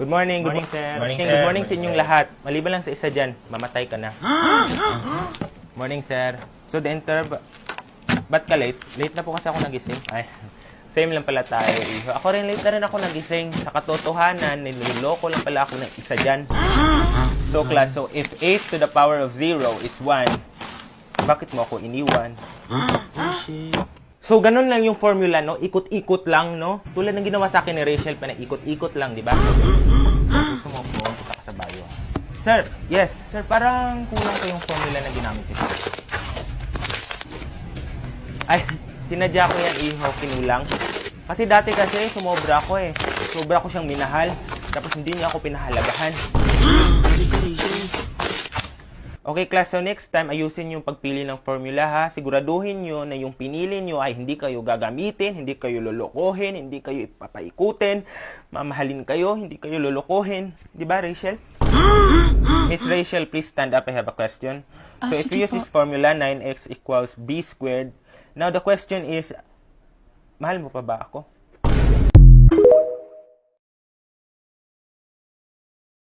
Good morning, sir. Good morning sa inyong lahat. Maliban lang sa isa dyan, mamatay ka na. Morning, sir. So, ba't ka late? Late na po kasi ako nagising. Ay, same lang pala tayo, iho. Ako rin, late na rin ako nagising. Sa katotohanan, niloloko lang pala ako ng isa dyan. So, class, so if 8 to the power of 0 is 1, bakit mo ako iniwan? So, ganun lang yung formula, no? Ikot-ikot lang, no? Tulad ng ginawa sa akin ni Rachel, pa na ikot-ikot lang, di ba? Gusto mo po, kita ka sa bio. Sir, yes. Sir, parang kulang pa yung formula na ginamit ito. Ay, sinadya ko yan, iho, kinulang. Kasi dati kasi, sumobra ako eh. Sobra ko siyang minahal. Tapos hindi niya ako pinahalagahan. Okay, class. So, next time, ayusin yung pagpili ng formula, ha? Siguraduhin nyo na yung pinili nyo ay hindi kayo gagamitin, hindi kayo lolokohin, hindi kayo ipapaikutin, mamahalin kayo, hindi kayo lolokohin. Di ba, Rachel? Miss Rachel, please stand up. I have a question. So, if we use this formula, 9x equals b squared. Now, the question is, mahal mo pa ba ako?